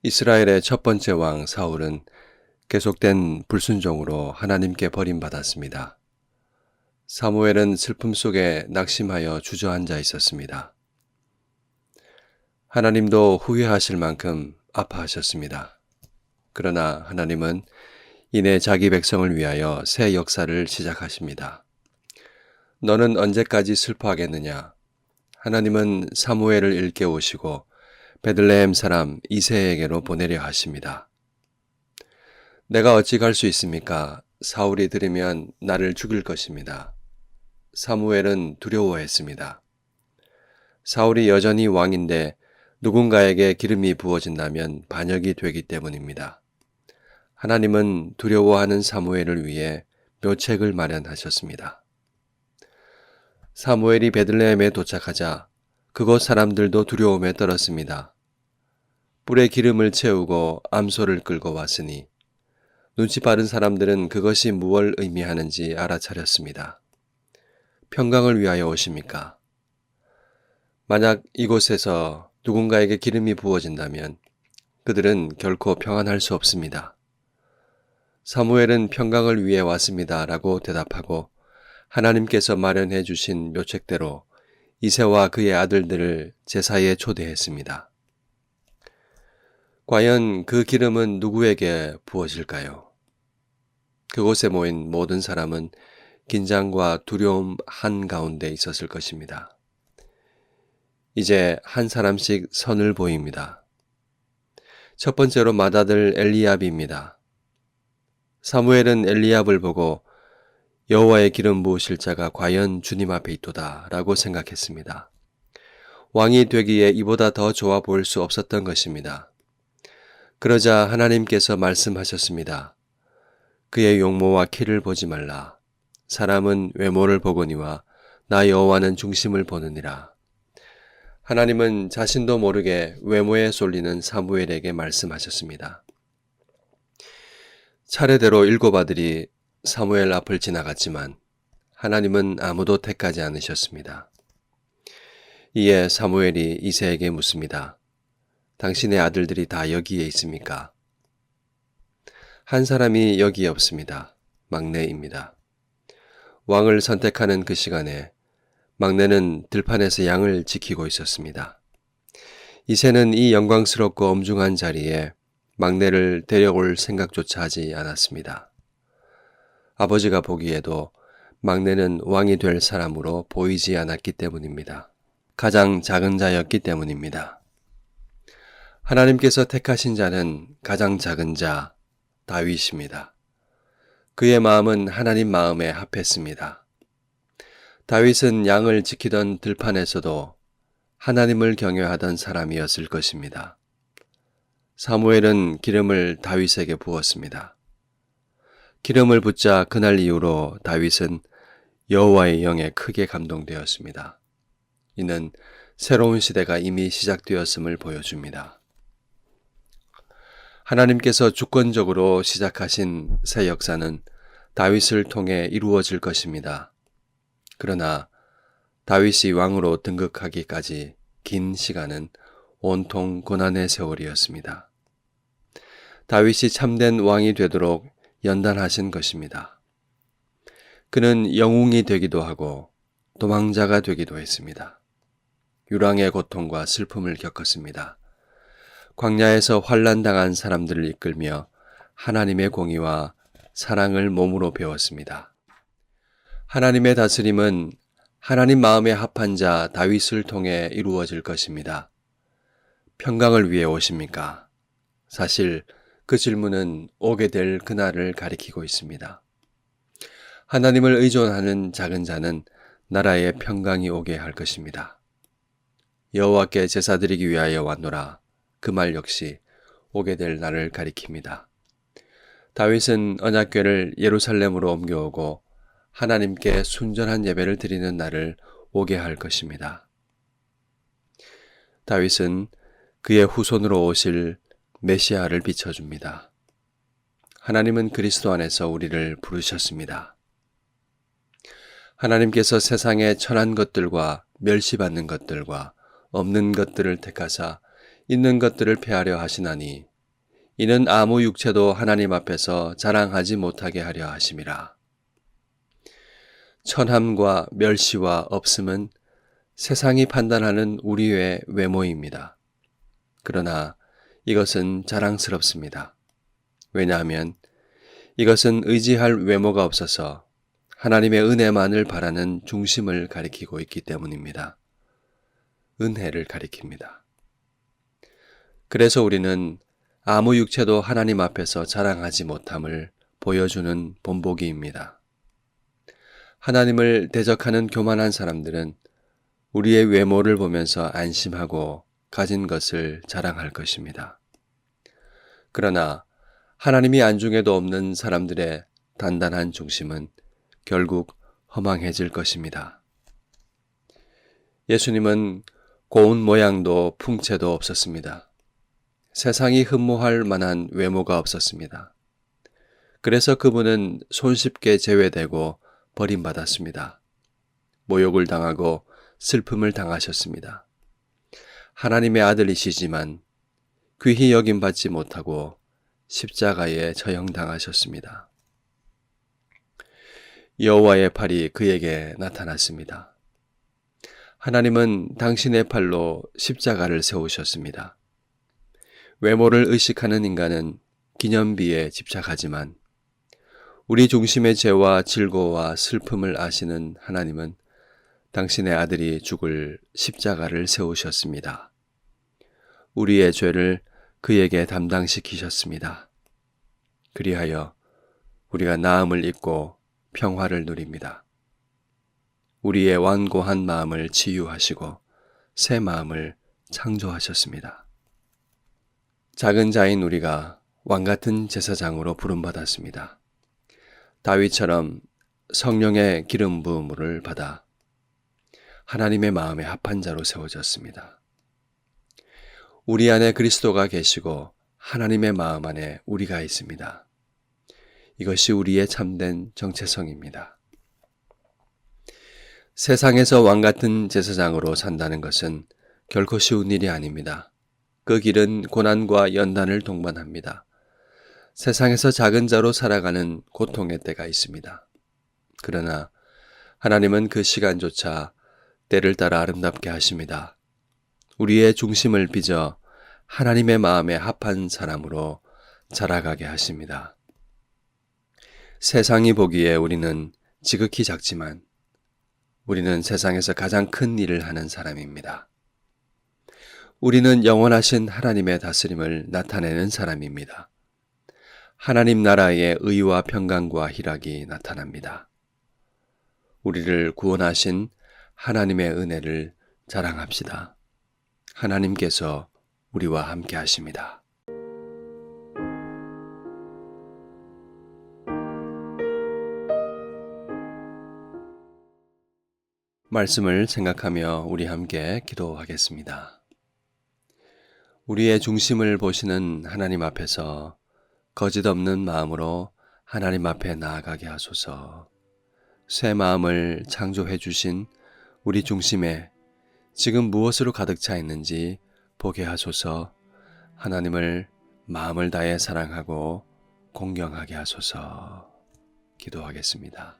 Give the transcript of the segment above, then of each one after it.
이스라엘의 첫 번째 왕 사울은 계속된 불순종으로 하나님께 버림받았습니다. 사무엘은 슬픔 속에 낙심하여 주저앉아 있었습니다. 하나님도 후회하실 만큼 아파하셨습니다. 그러나 하나님은 이내 자기 백성을 위하여 새 역사를 시작하십니다. 너는 언제까지 슬퍼하겠느냐? 하나님은 사무엘을 일깨우시고 베들레헴 사람 이새에게로 보내려 하십니다. 내가 어찌 갈 수 있습니까? 사울이 들으면 나를 죽일 것입니다. 사무엘은 두려워했습니다. 사울이 여전히 왕인데 누군가에게 기름이 부어진다면 반역이 되기 때문입니다. 하나님은 두려워하는 사무엘을 위해 묘책을 마련하셨습니다. 사무엘이 베들레헴에 도착하자 그곳 사람들도 두려움에 떨었습니다. 뿔에 기름을 채우고 암소를 끌고 왔으니 눈치 빠른 사람들은 그것이 무엇을 의미하는지 알아차렸습니다. 평강을 위하여 오십니까? 만약 이곳에서 누군가에게 기름이 부어진다면 그들은 결코 평안할 수 없습니다. 사무엘은 평강을 위해 왔습니다 라고 대답하고 하나님께서 마련해 주신 묘책대로 이새와 그의 아들들을 제사에 초대했습니다. 과연 그 기름은 누구에게 부어질까요? 그곳에 모인 모든 사람은 긴장과 두려움 한가운데 있었을 것입니다. 이제 한 사람씩 선을 보입니다. 첫 번째로 맏아들 엘리압입니다. 사무엘은 엘리압을 보고 여호와의 기름 부으실 자가 과연 주님 앞에 있도다 라고 생각했습니다. 왕이 되기에 이보다 더 좋아 보일 수 없었던 것입니다. 그러자 하나님께서 말씀하셨습니다. 그의 용모와 키를 보지 말라. 사람은 외모를 보거니와 나 여호와는 중심을 보느니라. 하나님은 자신도 모르게 외모에 쏠리는 사무엘에게 말씀하셨습니다. 차례대로 7 아들이 사무엘 앞을 지나갔지만 하나님은 아무도 택하지 않으셨습니다. 이에 사무엘이 이새에게 묻습니다. 당신의 아들들이 다 여기에 있습니까? 한 사람이 여기에 없습니다. 막내입니다. 왕을 선택하는 그 시간에 막내는 들판에서 양을 지키고 있었습니다. 이새는 이 영광스럽고 엄중한 자리에 막내를 데려올 생각조차 하지 않았습니다. 아버지가 보기에도 막내는 왕이 될 사람으로 보이지 않았기 때문입니다. 가장 작은 자였기 때문입니다. 하나님께서 택하신 자는 가장 작은 자 다윗입니다. 그의 마음은 하나님 마음에 합했습니다. 다윗은 양을 지키던 들판에서도 하나님을 경외하던 사람이었을 것입니다. 사무엘은 기름을 다윗에게 부었습니다. 기름을 붓자 그날 이후로 다윗은 여호와의 영에 크게 감동되었습니다. 이는 새로운 시대가 이미 시작되었음을 보여줍니다. 하나님께서 주권적으로 시작하신 새 역사는 다윗을 통해 이루어질 것입니다. 그러나 다윗이 왕으로 등극하기까지 긴 시간은 온통 고난의 세월이었습니다. 다윗이 참된 왕이 되도록 연단하신 것입니다. 그는 영웅이 되기도 하고 도망자가 되기도 했습니다. 유랑의 고통과 슬픔을 겪었습니다. 광야에서 환난당한 사람들을 이끌며 하나님의 공의와 사랑을 몸으로 배웠습니다. 하나님의 다스림은 하나님 마음에 합한 자 다윗을 통해 이루어질 것입니다. 평강을 위해 오십니까? 사실 그 질문은 오게 될 그날을 가리키고 있습니다. 하나님을 의존하는 작은 자는 나라에 평강이 오게 할 것입니다. 여호와께 제사드리기 위하여 왔노라. 그 말 역시 오게 될 날을 가리킵니다. 다윗은 언약궤를 예루살렘으로 옮겨오고 하나님께 순전한 예배를 드리는 날을 오게 할 것입니다. 다윗은 그의 후손으로 오실 메시아를 비춰줍니다. 하나님은 그리스도 안에서 우리를 부르셨습니다. 하나님께서 세상의 천한 것들과 멸시받는 것들과 없는 것들을 택하사 있는 것들을 폐하려 하시나니 이는 아무 육체도 하나님 앞에서 자랑하지 못하게 하려 하심이라. 천함과 멸시와 없음은 세상이 판단하는 우리의 외모입니다. 그러나 이것은 자랑스럽습니다. 왜냐하면 이것은 의지할 외모가 없어서 하나님의 은혜만을 바라는 중심을 가리키고 있기 때문입니다. 은혜를 가리킵니다. 그래서 우리는 아무 육체도 하나님 앞에서 자랑하지 못함을 보여주는 본보기입니다. 하나님을 대적하는 교만한 사람들은 우리의 외모를 보면서 안심하고 가진 것을 자랑할 것입니다. 그러나 하나님이 안중에도 없는 사람들의 단단한 중심은 결국 허망해질 것입니다. 예수님은 고운 모양도 풍채도 없었습니다. 세상이 흠모할 만한 외모가 없었습니다. 그래서 그분은 손쉽게 제외되고 버림받았습니다. 모욕을 당하고 슬픔을 당하셨습니다. 하나님의 아들이시지만 귀히 여김받지 못하고 십자가에 처형당하셨습니다. 여호와의 팔이 그에게 나타났습니다. 하나님은 당신의 팔로 십자가를 세우셨습니다. 외모를 의식하는 인간은 기념비에 집착하지만 우리 중심의 죄와 질고와 슬픔을 아시는 하나님은 당신의 아들이 죽을 십자가를 세우셨습니다. 우리의 죄를 그에게 담당시키셨습니다. 그리하여 우리가 나음을 입고 평화를 누립니다. 우리의 완고한 마음을 치유하시고 새 마음을 창조하셨습니다. 작은 자인 우리가 왕같은 제사장으로 부름받았습니다. 다윗처럼 성령의 기름 부음을 받아 하나님의 마음에 합한 자로 세워졌습니다. 우리 안에 그리스도가 계시고 하나님의 마음 안에 우리가 있습니다. 이것이 우리의 참된 정체성입니다. 세상에서 왕같은 제사장으로 산다는 것은 결코 쉬운 일이 아닙니다. 그 길은 고난과 연단을 동반합니다. 세상에서 작은 자로 살아가는 고통의 때가 있습니다. 그러나 하나님은 그 시간조차 때를 따라 아름답게 하십니다. 우리의 중심을 빚어 하나님의 마음에 합한 사람으로 자라가게 하십니다. 세상이 보기에 우리는 지극히 작지만 우리는 세상에서 가장 큰 일을 하는 사람입니다. 우리는 영원하신 하나님의 다스림을 나타내는 사람입니다. 하나님 나라의 의와 평강과 희락이 나타납니다. 우리를 구원하신 하나님의 은혜를 자랑합시다. 하나님께서 우리와 함께 하십니다. 말씀을 생각하며 우리 함께 기도하겠습니다. 우리의 중심을 보시는 하나님 앞에서 거짓 없는 마음으로 하나님 앞에 나아가게 하소서. 새 마음을 창조해 주신 우리 중심에 지금 무엇으로 가득 차 있는지 보게 하소서. 하나님을 마음을 다해 사랑하고 공경하게 하소서. 기도하겠습니다.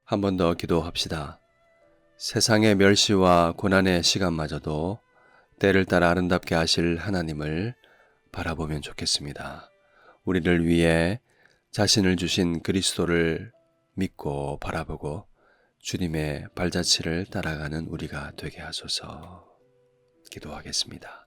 한 번 더 기도합시다. 세상의 멸시와 고난의 시간마저도 때를 따라 아름답게 하실 하나님을 바라보면 좋겠습니다. 우리를 위해 자신을 주신 그리스도를 믿고 바라보고 주님의 발자취를 따라가는 우리가 되게 하소서. 기도하겠습니다.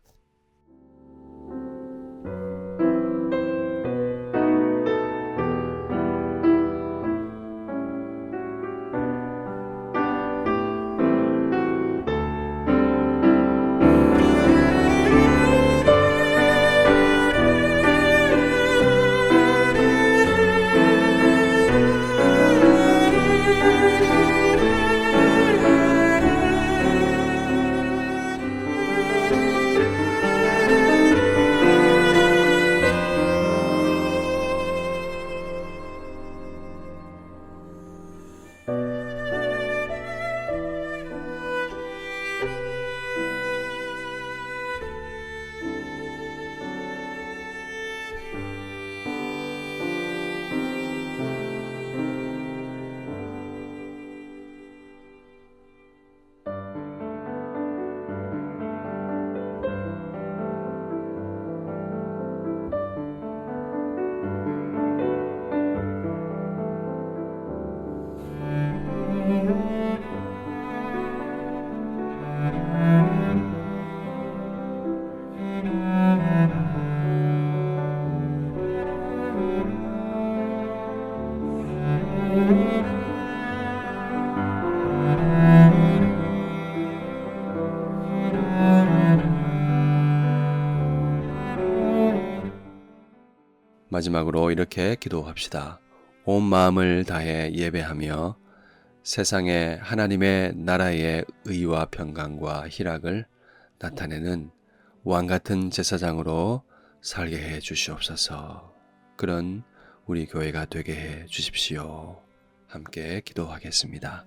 마지막으로 이렇게 기도합시다. 온 마음을 다해 예배하며 세상에 하나님의 나라의 의와 평강과 희락을 나타내는 왕같은 제사장으로 살게 해 주시옵소서. 그런 우리 교회가 되게 해 주십시오. 함께 기도하겠습니다.